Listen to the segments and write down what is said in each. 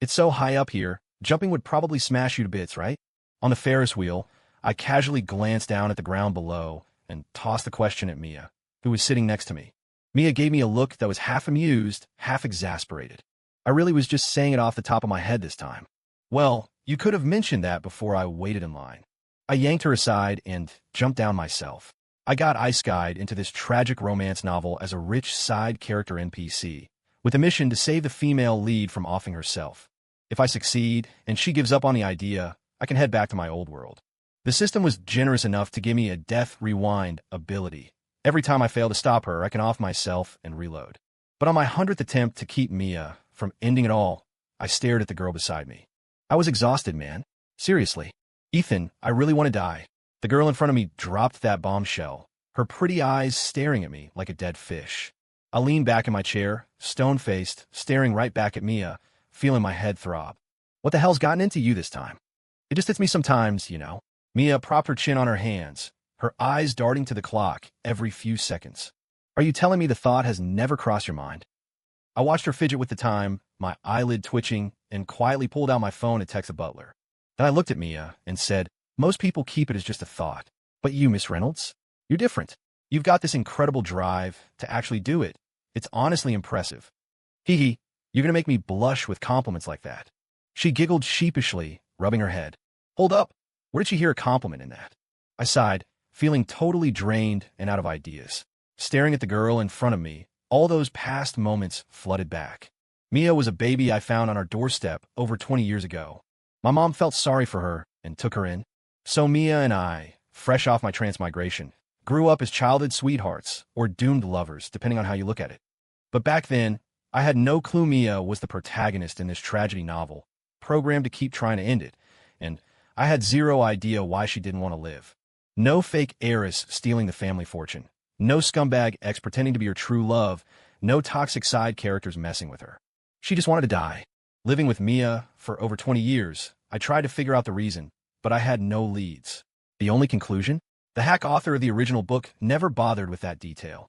It's so high up here, jumping would probably smash you to bits, right? On the Ferris wheel, I casually glanced down at the ground below and tossed the question at Mia, who was sitting next to me. Mia gave me a look that was half amused, half exasperated. I really was just saying it off the top of my head this time. Well, you could have mentioned that before I waited in line. I yanked her aside and jumped down myself. I got ice-guyed into this tragic romance novel as a rich side character NPC, with a mission to save the female lead from offing herself. If I succeed, and she gives up on the idea, I can head back to my old world. The system was generous enough to give me a death rewind ability. Every time I fail to stop her, I can off myself and reload. But on my 100th attempt to keep Mia from ending it all, I stared at the girl beside me. I was exhausted, man. Seriously. Ethan, I really want to die. The girl in front of me dropped that bombshell, her pretty eyes staring at me like a dead fish. I leaned back in my chair, stone-faced, staring right back at Mia, feeling my head throb. What the hell's gotten into you this time? It just hits me sometimes, you know. Mia propped her chin on her hands, her eyes darting to the clock every few seconds. Are you telling me the thought has never crossed your mind? I watched her fidget with the time, my eyelid twitching, and quietly pulled out my phone to text the butler. Then I looked at Mia and said, most people keep it as just a thought. But you, Miss Reynolds, you're different. You've got this incredible drive to actually do it. It's honestly impressive. Hee hee, you're going to make me blush with compliments like that. She giggled sheepishly, rubbing her head. Hold up, where did she hear a compliment in that? I sighed, feeling totally drained and out of ideas. Staring at the girl in front of me, all those past moments flooded back. Mia was a baby I found on our doorstep over 20 years ago. My mom felt sorry for her and took her in. So Mia and I, fresh off my transmigration, grew up as childhood sweethearts or doomed lovers, depending on how you look at it. But back then, I had no clue Mia was the protagonist in this tragedy novel, programmed to keep trying to end it, and I had zero idea why she didn't want to live. No fake heiress stealing the family fortune. No scumbag ex pretending to be her true love. No toxic side characters messing with her. She just wanted to die. Living with Mia for over 20 years, I tried to figure out the reason, but I had no leads. The only conclusion? The hack author of the original book never bothered with that detail.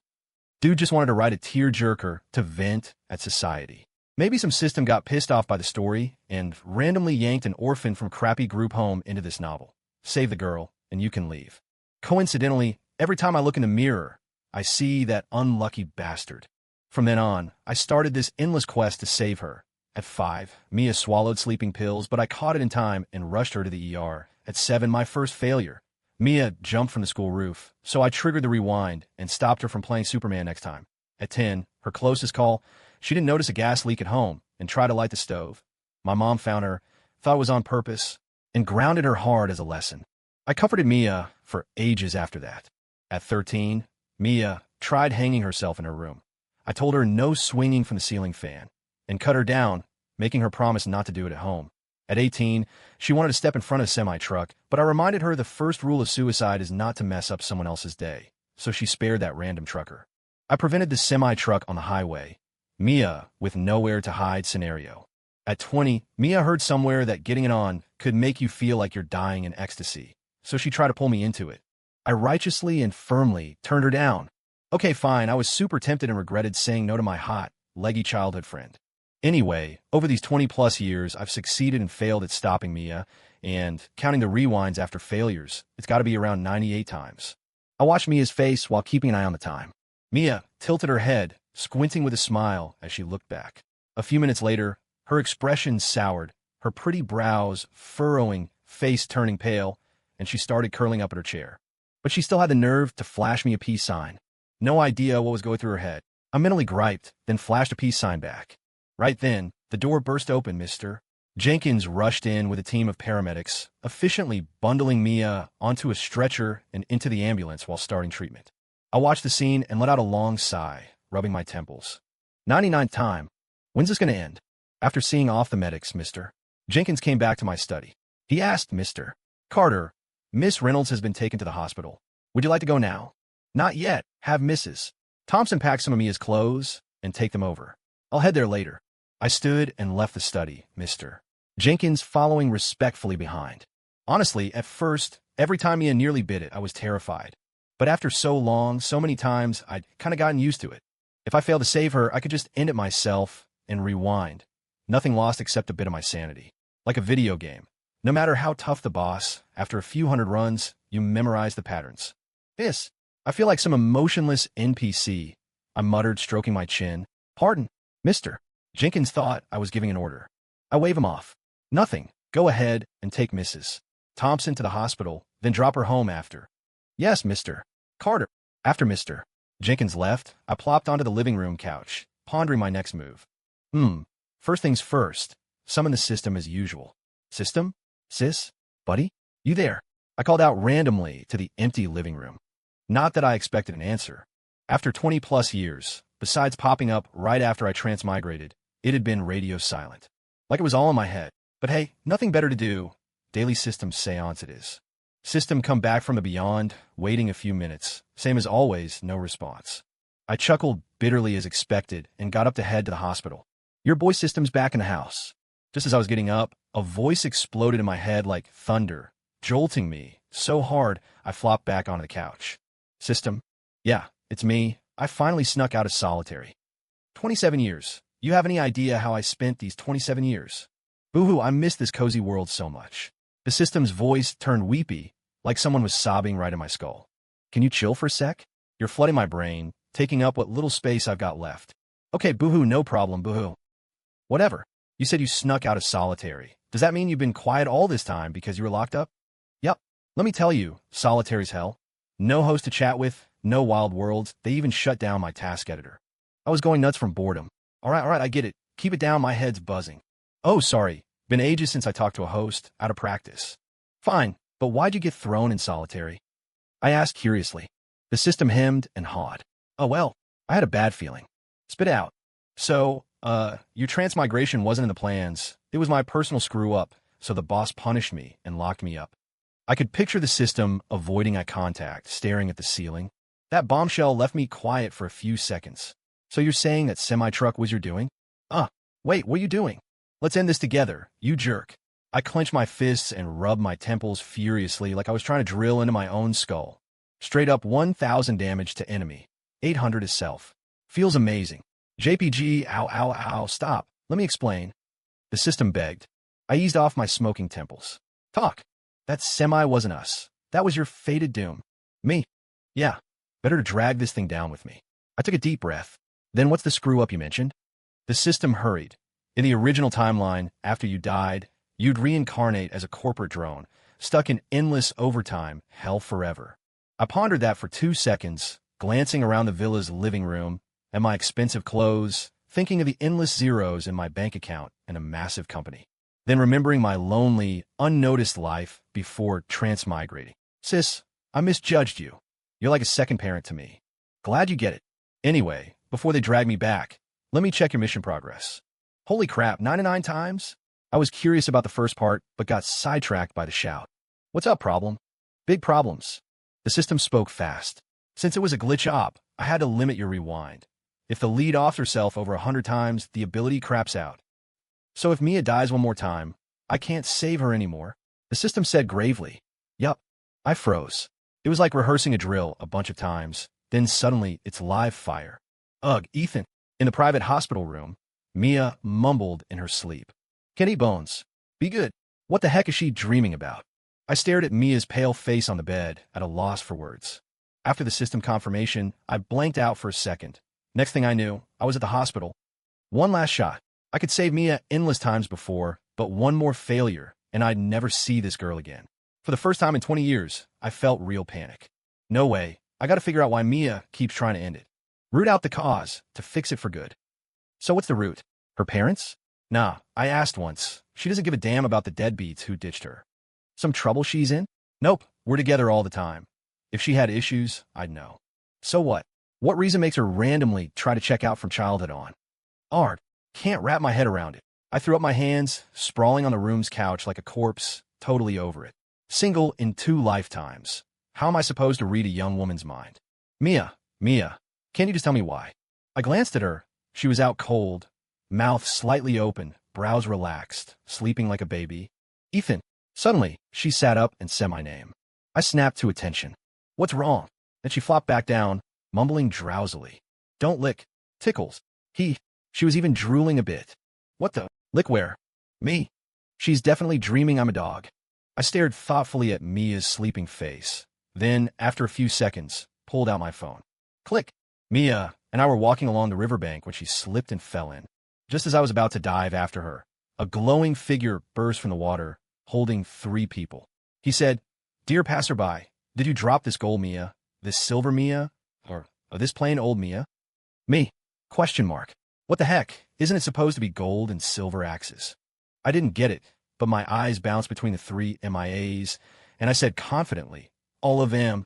Dude just wanted to write a tear-jerker to vent at society. Maybe some system got pissed off by the story and randomly yanked an orphan from crappy group home into this novel. Save the girl, and you can leave. Coincidentally, every time I look in the mirror, I see that unlucky bastard. From then on, I started this endless quest to save her. At 5, Mia swallowed sleeping pills, but I caught it in time and rushed her to the ER. At 7, my first failure. Mia jumped from the school roof, so I triggered the rewind and stopped her from playing Superman next time. At 10, her closest call, she didn't notice a gas leak at home and tried to light the stove. My mom found her, thought it was on purpose, and grounded her hard as a lesson. I comforted Mia for ages after that. At 13, Mia tried hanging herself in her room. I told her no swinging from the ceiling fan, and cut her down, making her promise not to do it at home. At 18, she wanted to step in front of a semi-truck, but I reminded her the first rule of suicide is not to mess up someone else's day, so she spared that random trucker. I prevented the semi-truck on the highway. Mia with nowhere to hide scenario. At 20, Mia heard somewhere that getting it on could make you feel like you're dying in ecstasy, so she tried to pull me into it. I righteously and firmly turned her down. Okay, fine, I was super tempted and regretted saying no to my hot, leggy childhood friend. Anyway, over these 20-plus years, I've succeeded and failed at stopping Mia, and counting the rewinds after failures, it's got to be around 98 times. I watched Mia's face while keeping an eye on the time. Mia tilted her head, squinting with a smile as she looked back. A few minutes later, her expression soured, her pretty brows furrowing, face turning pale, and she started curling up in her chair. But she still had the nerve to flash me a peace sign. No idea what was going through her head. I mentally griped, then flashed a peace sign back. Right then, the door burst open, Mr. Jenkins rushed in with a team of paramedics, efficiently bundling Mia onto a stretcher and into the ambulance while starting treatment. I watched the scene and let out a long sigh, rubbing my temples. 99th time. When's this going to end? After seeing off the medics, Mr. Jenkins came back to my study. He asked Mr. Carter, Miss Reynolds has been taken to the hospital. Would you like to go now? Not yet. Have Mrs. Thompson pack some of Mia's clothes and take them over. I'll head there later. I stood and left the study, Mr. Jenkins following respectfully behind. Honestly, at first, every time Mia nearly bit it, I was terrified. But after so long, so many times, I'd kind of gotten used to it. If I failed to save her, I could just end it myself and rewind. Nothing lost except a bit of my sanity. Like a video game. No matter how tough the boss, after a few hundred runs, you memorize the patterns. This. I feel like some emotionless NPC. I muttered, stroking my chin. Pardon, mister. Jenkins thought I was giving an order. I wave him off. Nothing. Go ahead and take Mrs. Thompson to the hospital, then drop her home after. Yes, Mr. Carter. After Mr. Jenkins left, I plopped onto the living room couch, pondering my next move. First things first, summon the system as usual. System? Sis? Buddy? You there? I called out randomly to the empty living room. Not that I expected an answer. After 20-plus years, besides popping up right after I transmigrated, it had been radio silent. Like it was all in my head. But hey, nothing better to do. Daily system seance it is. System come back from the beyond, waiting a few minutes. Same as always, no response. I chuckled bitterly as expected and got up to head to the hospital. Your boy system's back in the house. Just as I was getting up, a voice exploded in my head like thunder, jolting me so hard I flopped back onto the couch. System? Yeah, it's me. I finally snuck out of solitary. 27 years. You have any idea how I spent these 27 years? Boo-hoo, I miss this cozy world so much. The system's voice turned weepy, like someone was sobbing right in my skull. Can you chill for a sec? You're flooding my brain, taking up what little space I've got left. Okay, boo-hoo, no problem, boo-hoo. Whatever. You said you snuck out of solitary. Does that mean you've been quiet all this time because you were locked up? Yep. Let me tell you, solitary's hell. No host to chat with, no wild worlds. They even shut down my task editor. I was going nuts from boredom. All right, I get it. Keep it down, my head's buzzing. Oh, sorry. Been ages since I talked to a host, out of practice. Fine, but why'd you get thrown in solitary? I asked curiously. The system hemmed and hawed. Oh well, I had a bad feeling. Spit out. So, your transmigration wasn't in the plans. It was my personal screw-up, so the boss punished me and locked me up. I could picture the system avoiding eye contact, staring at the ceiling. That bombshell left me quiet for a few seconds. So you're saying that semi-truck was your doing? Wait, what are you doing? Let's end this together, you jerk. I clenched my fists and rubbed my temples furiously like I was trying to drill into my own skull. Straight up 1,000 damage to enemy. 800 is self. Feels amazing. JPG, ow, stop. Let me explain. The system begged. I eased off my smoking temples. Talk. That semi wasn't us. That was your fated doom. Me? Yeah. Better to drag this thing down with me. I took a deep breath. Then what's the screw-up you mentioned? The system hurried. In the original timeline, after you died, you'd reincarnate as a corporate drone, stuck in endless overtime, hell forever. I pondered that for 2 seconds, glancing around the villa's living room, at my expensive clothes, thinking of the endless zeros in my bank account and a massive company. Then remembering my lonely, unnoticed life before transmigrating. Sis, I misjudged you. You're like a second parent to me. Glad you get it. Anyway, before they drag me back, let me check your mission progress. Holy crap, 99 times? I was curious about the first part, but got sidetracked by the shout. What's up, problem? Big problems. The system spoke fast. Since it was a glitch op, I had to limit your rewind. If the lead offed herself over 100 times, the ability craps out. So if Mia dies one more time, I can't save her anymore. The system said gravely. Yup. I froze. It was like rehearsing a drill a bunch of times. Then suddenly, it's live fire. Ugh, Ethan. In the private hospital room, Mia mumbled in her sleep. Can't eat bones. Be good. What the heck is she dreaming about? I stared at Mia's pale face on the bed, at a loss for words. After the system confirmation, I blanked out for a second. Next thing I knew, I was at the hospital. One last shot. I could save Mia endless times before, but one more failure, and I'd never see this girl again. For the first time in 20 years, I felt real panic. No way. I gotta figure out why Mia keeps trying to end it. Root out the cause, to fix it for good. So what's the root? Her parents? Nah, I asked once. She doesn't give a damn about the deadbeats who ditched her. Some trouble she's in? Nope, we're together all the time. If she had issues, I'd know. So what? What reason makes her randomly try to check out from childhood on? Art. Can't wrap my head around it. I threw up my hands, sprawling on the room's couch like a corpse, totally over it. Single in 2 lifetimes. How am I supposed to read a young woman's mind? Mia, can't you just tell me why? I glanced at her. She was out cold, mouth slightly open, brows relaxed, sleeping like a baby. Ethan. Suddenly, she sat up and said my name. I snapped to attention. What's wrong? Then she flopped back down, mumbling drowsily. Don't lick. Tickles. She was even drooling a bit. What the? Lick where? Me. She's definitely dreaming I'm a dog. I stared thoughtfully at Mia's sleeping face. Then, after a few seconds, pulled out my phone. Click. Mia and I were walking along the riverbank when she slipped and fell in. Just as I was about to dive after her, a glowing figure burst from the water, holding 3 people. He said, "Dear passerby, did you drop this gold Mia, this silver Mia, or this plain old Mia?" Me? Question mark. What the heck? Isn't it supposed to be gold and silver axes? I didn't get it, but my eyes bounced between the 3 MIAs, and I said confidently, "All of them."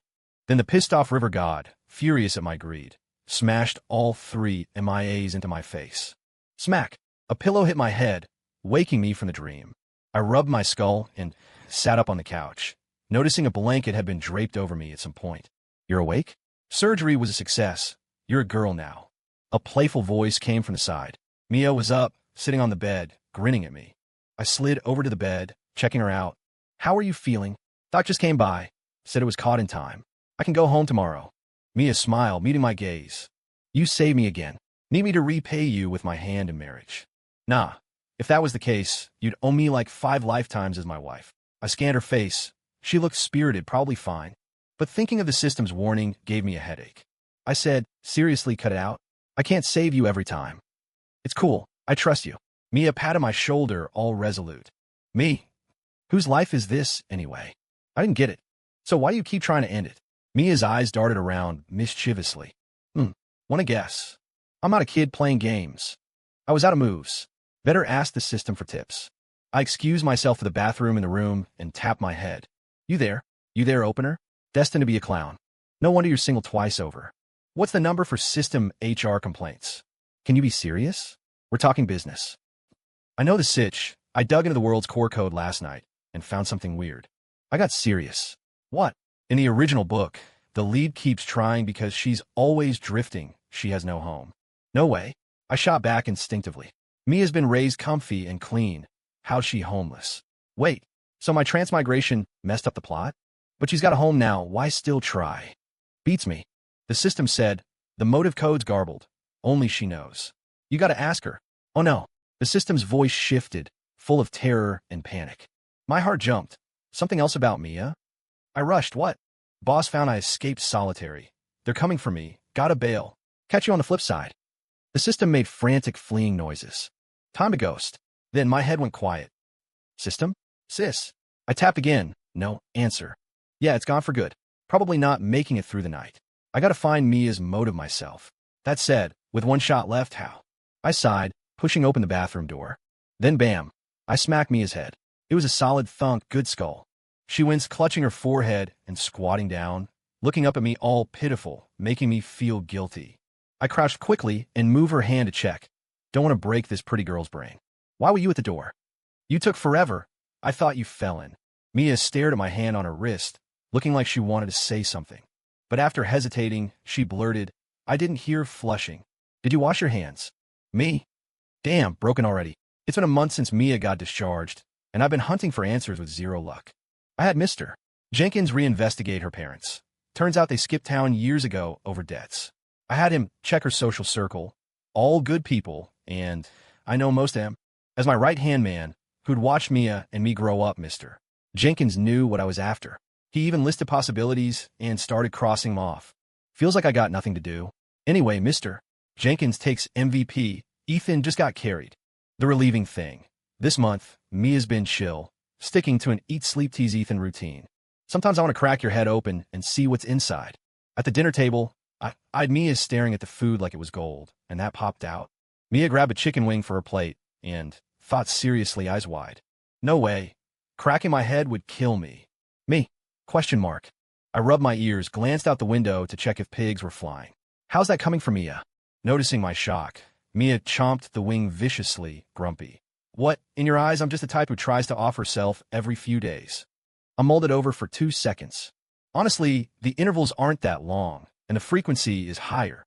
Then the pissed-off river god, furious at my greed, smashed all 3 MIAs into my face. Smack! A pillow hit my head, waking me from the dream. I rubbed my skull and sat up on the couch, noticing a blanket had been draped over me at some point. "You're awake? Surgery was a success. You're a girl now." A playful voice came from the side. Mia was up, sitting on the bed, grinning at me. I slid over to the bed, checking her out. "How are you feeling?" "Doc just came by. Said it was caught in time. I can go home tomorrow." Mia smiled, meeting my gaze. "You saved me again. Need me to repay you with my hand in marriage?" "Nah. If that was the case, you'd owe me like 5 lifetimes as my wife." I scanned her face. She looked spirited, probably fine. But thinking of the system's warning gave me a headache. I said, "Seriously, cut it out. I can't save you every time." "It's cool. I trust you." Mia patted my shoulder, all resolute. "Me? Whose life is this, anyway?" I didn't get it. "So why do you keep trying to end it?" Mia's eyes darted around mischievously. "Wanna guess? I'm not a kid playing games. I was out of moves. Better ask the system for tips." I excused myself to the bathroom in the room and tapped my head. You there? You there, opener? Destined to be a clown. No wonder you're single twice over. What's the number for system HR complaints? Can you be serious? We're talking business." I know the sitch. I dug into the world's core code last night and found something weird. I got serious. What? In the original book, the lead keeps trying because she's always drifting. She has no home. No way. I shot back instinctively. Mia's been raised comfy and clean. How's she homeless? Wait, so my transmigration messed up the plot? But she's got a home now, why still try? Beats me. The system said, the motive code's garbled. Only she knows. You gotta ask her. Oh no. The system's voice shifted, full of terror and panic. My heart jumped. Something else about Mia? I rushed. What? Boss found I escaped solitary. They're coming for me. Gotta bail. Catch you on the flip side. The system made frantic fleeing noises. Time to ghost. Then my head went quiet. System? Sis. I tapped again. No answer. Yeah, it's gone for good. Probably not making it through the night. I gotta find Mia's motive myself. That said, with 1 shot left, how? I sighed, pushing open the bathroom door. Then bam. I smacked Mia's head. It was a solid thunk, good skull. She winced, clutching her forehead and squatting down, looking up at me all pitiful, making me feel guilty. I crouched quickly and moved her hand to check. Don't want to break this pretty girl's brain. Why were you at the door? You took forever. I thought you fell in. Mia stared at my hand on her wrist, looking like she wanted to say something. But after hesitating, she blurted, I didn't hear flushing. Did you wash your hands? Me? Damn, broken already. It's been a month since Mia got discharged, and I've been hunting for answers with zero luck. I had Mr. Jenkins reinvestigate her parents. Turns out they skipped town years ago over debts. I had him check her social circle, all good people, and I know most of them. As my right-hand man, who'd watched Mia and me grow up, Mr. Jenkins knew what I was after. He even listed possibilities and started crossing them off. Feels like I got nothing to do. Anyway, Mr. Jenkins takes MVP. Ethan just got carried. The relieving thing. This month, Mia's been chill, sticking to an eat-sleep-tease Ethan routine. Sometimes I want to crack your head open and see what's inside. At the dinner table, I'd Mia staring at the food like it was gold, and that popped out. Mia grabbed a chicken wing for her plate and thought seriously, eyes wide. No way. Cracking my head would kill me. Me? Question mark. I rubbed my ears, glanced out the window to check if pigs were flying. How's that coming from Mia? Noticing my shock, Mia chomped the wing viciously, grumpy. What, in your eyes, I'm just the type who tries to off herself every few days. I mulled it over for 2 seconds. Honestly, the intervals aren't that long, and the frequency is higher.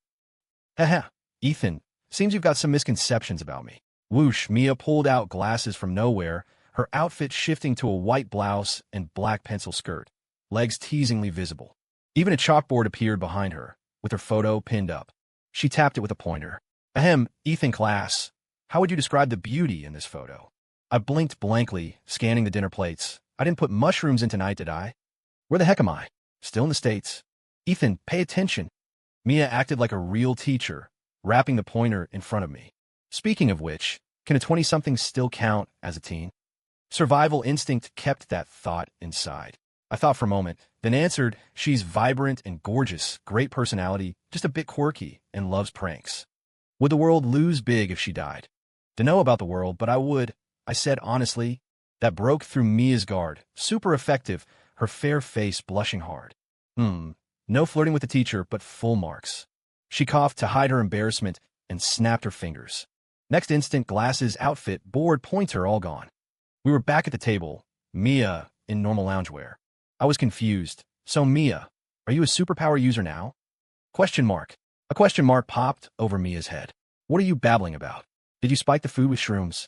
Haha, Ethan, seems you've got some misconceptions about me. Whoosh, Mia pulled out glasses from nowhere, her outfit shifting to a white blouse and black pencil skirt, legs teasingly visible. Even a chalkboard appeared behind her, with her photo pinned up. She tapped it with a pointer. Ahem, Ethan class. How would you describe the beauty in this photo? I blinked blankly, scanning the dinner plates. I didn't put mushrooms in tonight, did I? Where the heck am I? Still in the States. Ethan, pay attention. Mia acted like a real teacher, wrapping the pointer in front of me. Speaking of which, can a 20-something still count as a teen? Survival instinct kept that thought inside. I thought for a moment, then answered, she's vibrant and gorgeous, great personality, just a bit quirky, and loves pranks. Would the world lose big if she died? Dunno about the world, but I would, I said honestly. That broke through Mia's guard. Super effective, her fair face blushing hard. No flirting with the teacher, but full marks. She coughed to hide her embarrassment and snapped her fingers. Next instant, glasses, outfit, board, pointer, all gone. We were back at the table, Mia in normal loungewear. I was confused. So Mia, are you a superpower user now? Question mark. A question mark popped over Mia's head. What are you babbling about? Did you spike the food with shrooms?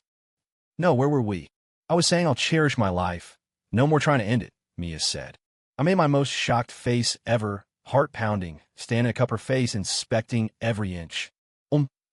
No, where were we? I was saying I'll cherish my life. No more trying to end it, Mia said. I made my most shocked face ever, heart pounding, standing a her face, inspecting every inch.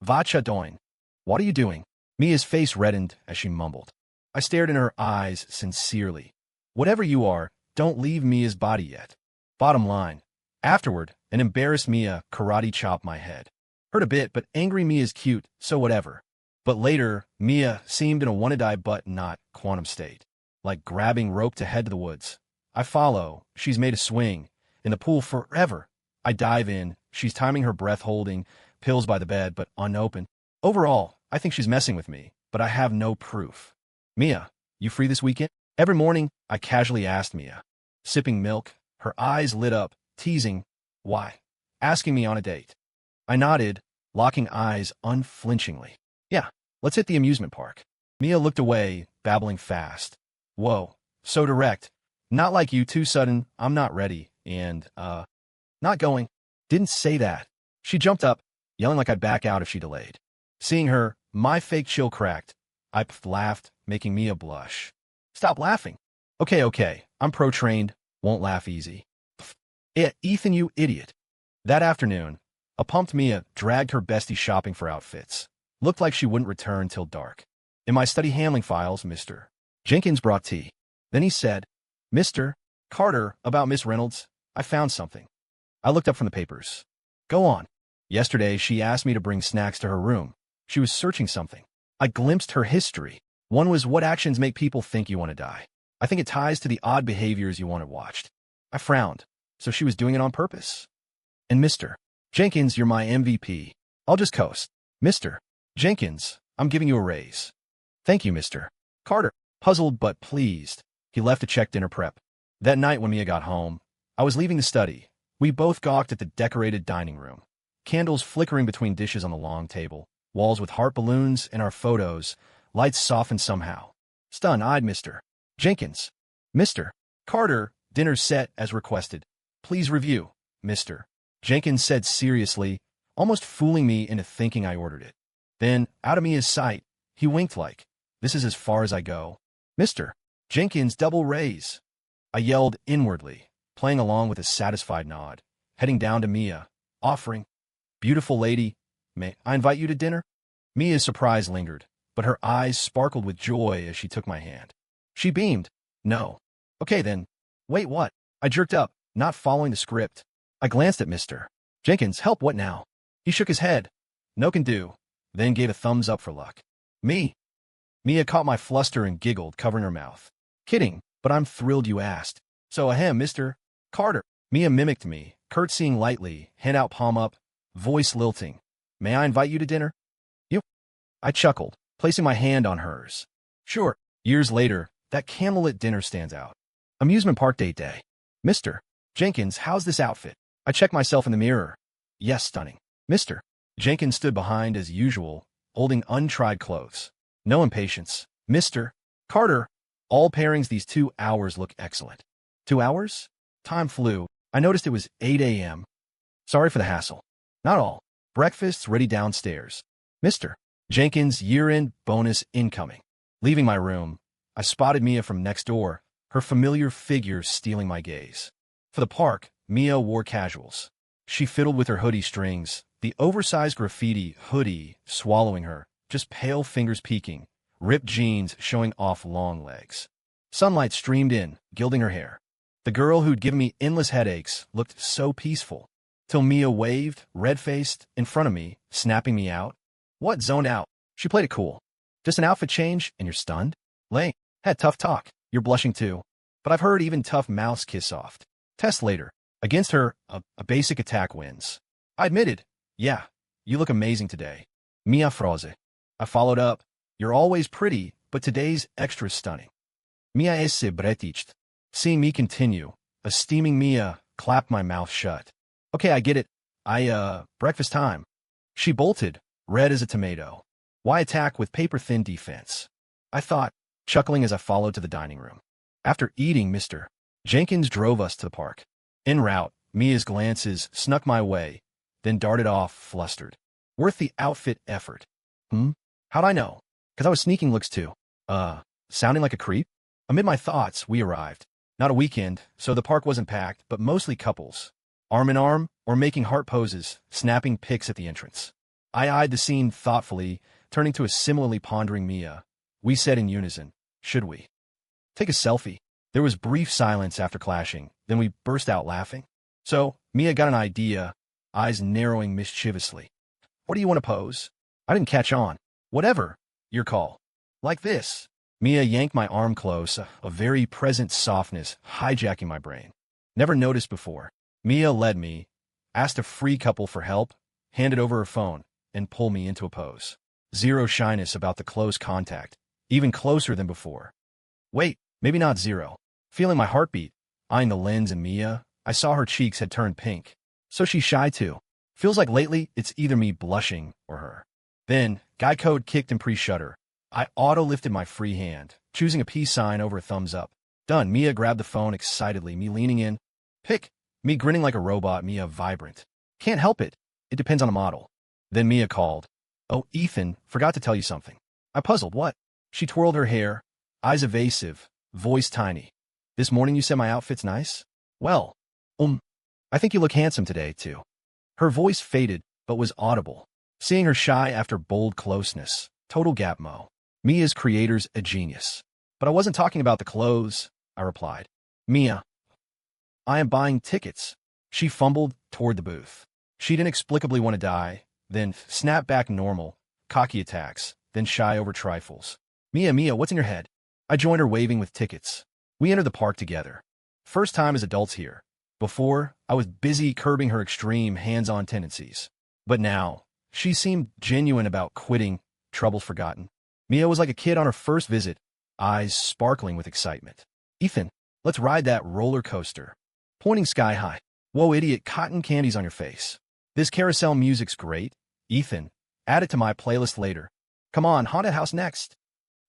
Vacha doing. What are you doing? Mia's face reddened as she mumbled. I stared in her eyes sincerely. Whatever you are, don't leave Mia's body yet. Bottom line. Afterward, an embarrassed Mia karate chopped my head. Hurt a bit, but angry Mia's cute, so whatever. But later, Mia seemed in a wanna-die but not quantum state. Like grabbing rope to head to the woods. I follow. She's made a swing. In the pool forever. I dive in. She's timing her breath holding pills by the bed, but unopened. Overall, I think she's messing with me, but I have no proof. Mia, you free this weekend? Every morning, I casually asked Mia. Sipping milk, her eyes lit up, teasing, why? Asking me on a date. I nodded, locking eyes unflinchingly. Yeah, let's hit the amusement park. Mia looked away, babbling fast. Whoa, so direct. Not like you, too sudden, I'm not ready, and, not going. Didn't say that. She jumped up, yelling like I'd back out if she delayed. Seeing her, my fake chill cracked. I laughed, making Mia blush. Stop laughing. Okay, I'm pro-trained, won't laugh easy. Ethan, you idiot. That afternoon, a pumped Mia dragged her bestie shopping for outfits. Looked like she wouldn't return till dark. In my study handling files, Mr. Jenkins brought tea. Then he said, Mr. Carter, about Miss Reynolds, I found something. I looked up from the papers. Go on. Yesterday, she asked me to bring snacks to her room. She was searching something. I glimpsed her history. One was what actions make people think you want to die. I think it ties to the odd behaviors you wanted watched. I frowned. So she was doing it on purpose. And Mr. Jenkins, you're my MVP. I'll just coast. Mr. Jenkins, I'm giving you a raise. Thank you, Mr. Carter. Puzzled but pleased, he left to check dinner prep. That night when Mia got home, I was leaving the study. We both gawked at the decorated dining room. Candles flickering between dishes on the long table, walls with heart balloons and our photos, lights softened somehow. Stunned-eyed Mr. Jenkins. Mr. Carter, dinner set as requested. Please review, Mr. Jenkins said seriously, almost fooling me into thinking I ordered it. Then, out of Mia's sight, he winked like, this is as far as I go. Mr. Jenkins, double raise. I yelled inwardly, playing along with a satisfied nod, heading down to Mia, offering, beautiful lady, may I invite you to dinner? Mia's surprise lingered, but her eyes sparkled with joy as she took my hand. She beamed. No. Okay then. Wait, what? I jerked up, not following the script. I glanced at Mr. Jenkins. Help, what now? He shook his head. No can do, then gave a thumbs up for luck. Me? Mia caught my fluster and giggled, covering her mouth. Kidding, but I'm thrilled you asked. So ahem, Mr. Carter. Mia mimicked me, curtsying lightly, hand out palm up, voice lilting. May I invite you to dinner? You? I chuckled, placing my hand on hers. Sure. Years later, that candlelit dinner stands out. Amusement park date day. Mr. Jenkins, how's this outfit? I checked myself in the mirror. Yes, stunning. Mr. Jenkins stood behind as usual, holding untried clothes. No impatience. Mr. Carter, all pairings these 2 hours look excellent. 2 hours? Time flew. I noticed it was 8 a.m. Sorry for the hassle. Not all. Breakfast's ready downstairs. Mr. Jenkins, year-end bonus incoming. Leaving my room, I spotted Mia from next door, her familiar figure stealing my gaze. For the park, Mia wore casuals. She fiddled with her hoodie strings, the oversized graffiti hoodie swallowing her, just pale fingers peeking, ripped jeans showing off long legs. Sunlight streamed in, gilding her hair. The girl who'd given me endless headaches looked so peaceful, till Mia waved, red-faced, in front of me, snapping me out. What? Zoned out? She played it cool. Just an outfit change, and you're stunned? Lame. Had tough talk. You're blushing too. But I've heard even tough mouths kiss soft. Test later. Against her, a basic attack wins. I admitted, yeah, you look amazing today. Mia Froze. I followed up, you're always pretty, but today's extra stunning. Mia esse bretiched. Seeing me continue, a steaming Mia clapped my mouth shut. Okay, I get it. Breakfast time. She bolted, red as a tomato. Why attack with paper-thin defense? I thought, chuckling as I followed to the dining room. After eating, Mr. Jenkins drove us to the park. En route, Mia's glances snuck my way, then darted off, flustered. Worth the outfit effort. How'd I know? 'Cause I was sneaking looks too. Sounding like a creep? Amid my thoughts, we arrived. Not a weekend, so the park wasn't packed, but mostly couples. Arm in arm, or making heart poses, snapping pics at the entrance. I eyed the scene thoughtfully, turning to a similarly pondering Mia. We said in unison, should we take a selfie? There was brief silence after clashing, then we burst out laughing. So, Mia got an idea, eyes narrowing mischievously. What do you want to pose? I didn't catch on. Whatever. Your call. Like this. Mia yanked my arm close, a very present softness hijacking my brain. Never noticed before. Mia led me, asked a free couple for help, handed over her phone, and pulled me into a pose. Zero shyness about the close contact, even closer than before. Wait, maybe not zero. Feeling my heartbeat, eyeing the lens in Mia, I saw her cheeks had turned pink. So she's shy too. Feels like lately it's either me blushing or her. Then, guy code kicked in pre-shutter. I auto-lifted my free hand, choosing a peace sign over a thumbs up. Done. Mia grabbed the phone excitedly, me leaning in. Pick. Me grinning like a robot, Mia vibrant. Can't help it. It depends on the model. Then Mia called. Oh, Ethan, forgot to tell you something. I puzzled. What? She twirled her hair, eyes evasive, voice tiny. This morning you said my outfit's nice? Well, I think you look handsome today, too. Her voice faded, but was audible. Seeing her shy after bold closeness. Total gap mo. Mia's creator's a genius. But I wasn't talking about the clothes, I replied. Mia. I am buying tickets. She fumbled toward the booth. She'd inexplicably want to die, then snap back normal, cocky attacks, then shy over trifles. Mia, what's in your head? I joined her waving with tickets. We entered the park together. First time as adults here. Before, I was busy curbing her extreme hands-on tendencies. But now, she seemed genuine about quitting, troubles forgotten. Mia was like a kid on her first visit, eyes sparkling with excitement. Ethan, let's ride that roller coaster. Pointing sky high. Whoa, idiot, cotton candies on your face. This carousel music's great. Ethan, add it to my playlist later. Come on, haunted house next.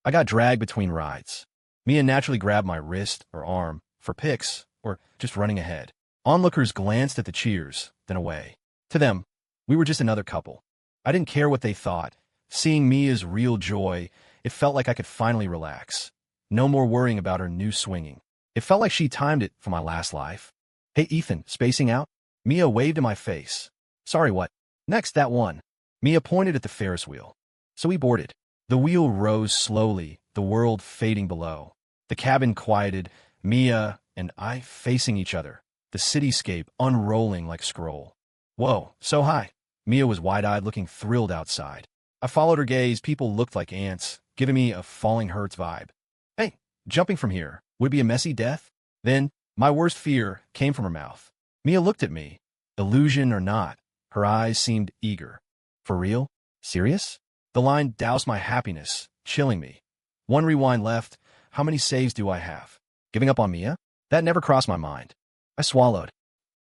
I got dragged between rides. Mia naturally grabbed my wrist or arm for pics or just running ahead. Onlookers glanced at the cheers, then away. To them, we were just another couple. I didn't care what they thought. Seeing Mia's real joy, it felt like I could finally relax. No more worrying about her new swinging. It felt like she timed it for my last life. Hey, Ethan, spacing out? Mia waved in my face. Sorry, what? Next, that one. Mia pointed at the Ferris wheel. So we boarded. The wheel rose slowly, the world fading below. The cabin quieted, Mia and I facing each other, the cityscape unrolling like scroll. Whoa, so high. Mia was wide-eyed, looking thrilled outside. I followed her gaze. People looked like ants, giving me a falling hurts vibe. Hey, jumping from here, would it be a messy death? Then, my worst fear came from her mouth. Mia looked at me. Illusion or not, her eyes seemed eager. For real? Serious? The line doused my happiness, chilling me. One rewind left. How many saves do I have? Giving up on Mia? That never crossed my mind. I swallowed.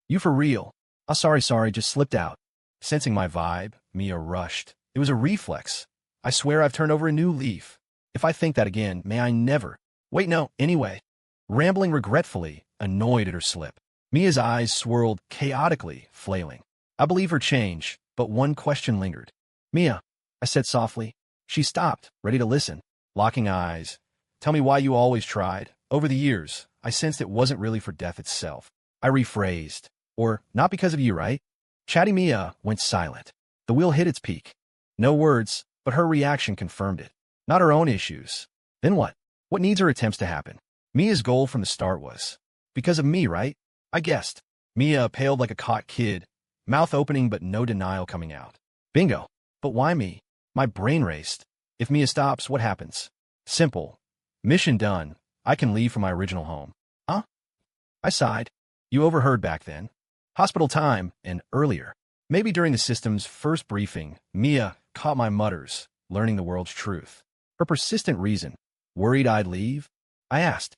You for real? Oh, sorry, just slipped out. Sensing my vibe, Mia rushed. It was a reflex. I swear I've turned over a new leaf. If I think that again, may I never. Wait, no, anyway. Rambling regretfully, annoyed at her slip. Mia's eyes swirled chaotically, flailing. I believe her change, but one question lingered. Mia, I said softly. She stopped, ready to listen. Locking eyes. Tell me why you always tried. Over the years, I sensed it wasn't really for death itself. I rephrased. Or, not because of you, right? Chatty Mia went silent. The wheel hit its peak. No words, but her reaction confirmed it. Not her own issues. Then what? What needs her attempts to happen? Mia's goal from the start was, because of me, right? I guessed. Mia paled like a caught kid, mouth opening but no denial coming out. Bingo. But why me? My brain raced. If Mia stops, what happens? Simple. Mission done. I can leave for my original home. Huh? I sighed. You overheard back then. Hospital time, and earlier. Maybe during the system's first briefing, Mia caught my mutters, learning the world's truth. Her persistent reason. Worried I'd leave? I asked.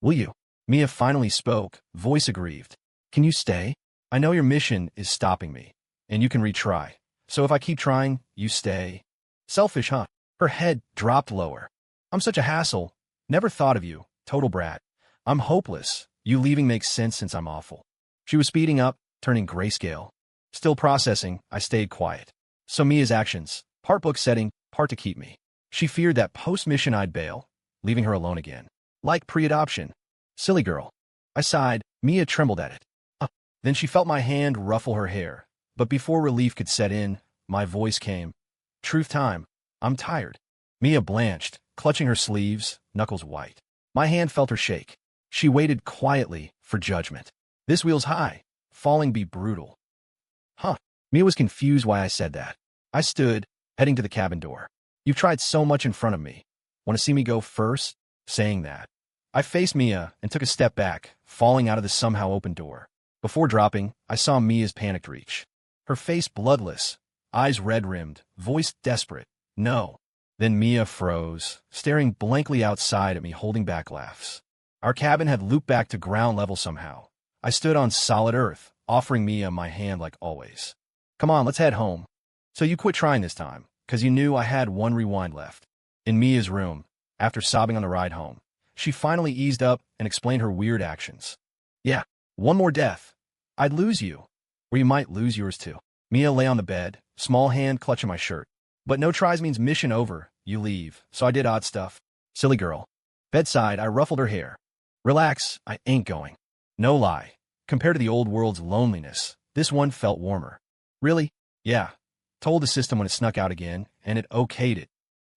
Will you? Mia finally spoke, voice aggrieved. Can you stay? I know your mission is stopping me, and you can retry. So if I keep trying, you stay. Selfish, huh? Her head dropped lower. I'm such a hassle. Never thought of you. Total brat. I'm hopeless. You leaving makes sense since I'm awful. She was speeding up, turning grayscale. Still processing, I stayed quiet. So Mia's actions, part book setting, part to keep me. She feared that post-mission I'd bail, leaving her alone again. Like pre-adoption. Silly girl. I sighed. Mia trembled at it. Then she felt my hand ruffle her hair. But before relief could set in, my voice came. Truth time. I'm tired. Mia blanched, clutching her sleeves, knuckles white. My hand felt her shake. She waited quietly for judgment. This wheel's high. Falling be brutal. Huh. Mia was confused why I said that. I stood, heading to the cabin door. You've tried so much in front of me. Want to see me go first? Saying that, I faced Mia and took a step back, falling out of the somehow open door. Before dropping, I saw Mia's panicked reach. Her face bloodless, eyes red-rimmed, voice desperate. No. Then Mia froze, staring blankly outside at me, holding back laughs. Our cabin had looped back to ground level somehow. I stood on solid earth, offering Mia my hand like always. Come on, let's head home. So you quit trying this time, because you knew I had one rewind left. In Mia's room, after sobbing on the ride home, she finally eased up and explained her weird actions. Yeah, one more death. I'd lose you. Or you might lose yours too. Mia lay on the bed, small hand clutching my shirt. But no tries means mission over. You leave. So I did odd stuff. Silly girl. Bedside, I ruffled her hair. Relax, I ain't going. No lie. Compared to the old world's loneliness, this one felt warmer. Really? Yeah. Told the system when it snuck out again, and it okayed it.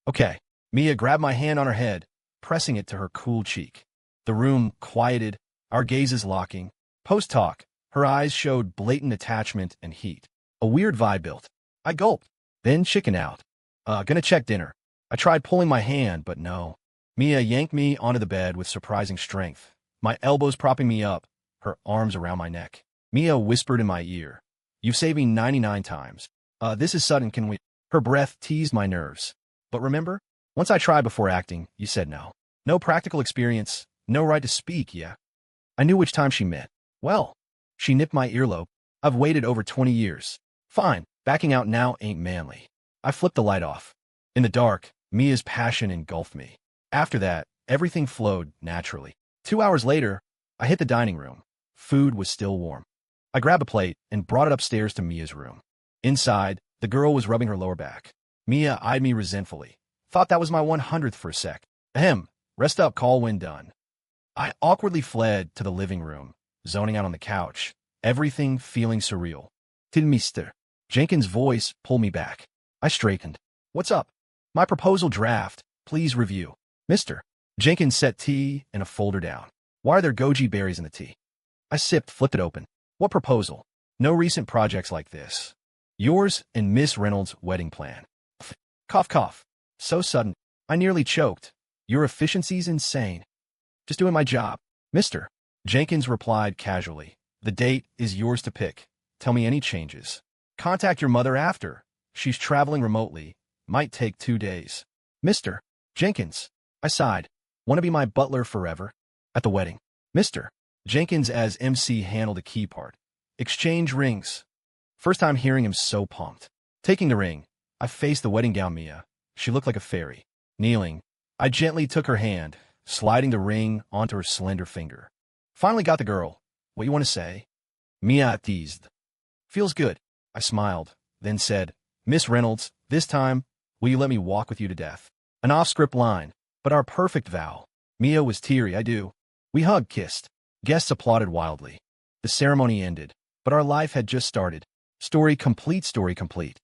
Okay. Mia grabbed my hand on her head, pressing it to her cool cheek. The room quieted, our gazes locking. Post-talk, her eyes showed blatant attachment and heat. A weird vibe built. I gulped, then chickened out. Gonna check dinner. I tried pulling my hand, but no. Mia yanked me onto the bed with surprising strength, my elbows propping me up, her arms around my neck. Mia whispered in my ear. You've saved me 99 times. This is sudden, can we? Her breath teased my nerves. But remember? Once I tried before acting, you said no. No practical experience, no right to speak, yeah. I knew which time she meant. Well, she nipped my earlobe. I've waited over 20 years. Fine, backing out now ain't manly. I flipped the light off. In the dark, Mia's passion engulfed me. After that, everything flowed naturally. 2 hours later, I hit the dining room. Food was still warm. I grabbed a plate and brought it upstairs to Mia's room. Inside, the girl was rubbing her lower back. Mia eyed me resentfully. Thought that was my 100th for a sec. Ahem, rest up, call when done. I awkwardly fled to the living room, zoning out on the couch, everything feeling surreal. Till Mr. Jenkins' voice pulled me back. I straightened. What's up? My proposal draft. Please review. Mr. Jenkins set tea and a folder down. Why are there goji berries in the tea? I sipped, flipped it open. What proposal? No recent projects like this. Yours and Miss Reynolds' wedding plan. Cough, cough. So sudden. I nearly choked. Your efficiency's insane. Just doing my job. Mr. Jenkins replied casually. The date is yours to pick. Tell me any changes. Contact your mother after. She's traveling remotely. Might take 2 days. Mr. Jenkins. I sighed. Want to be my butler forever? At the wedding. Mr. Jenkins as MC handled the key part. Exchange rings. First time hearing him so pumped. Taking the ring, I faced the wedding gown Mia. She looked like a fairy. Kneeling, I gently took her hand, sliding the ring onto her slender finger. Finally got the girl. What you want to say? Mia teased. Feels good. I smiled, then said, Miss Reynolds, this time, will you let me walk with you to death? An off-script line, but our perfect vow. Mia was teary, I do. We hugged, kissed. Guests applauded wildly. The ceremony ended, but our life had just started. Story complete, story complete.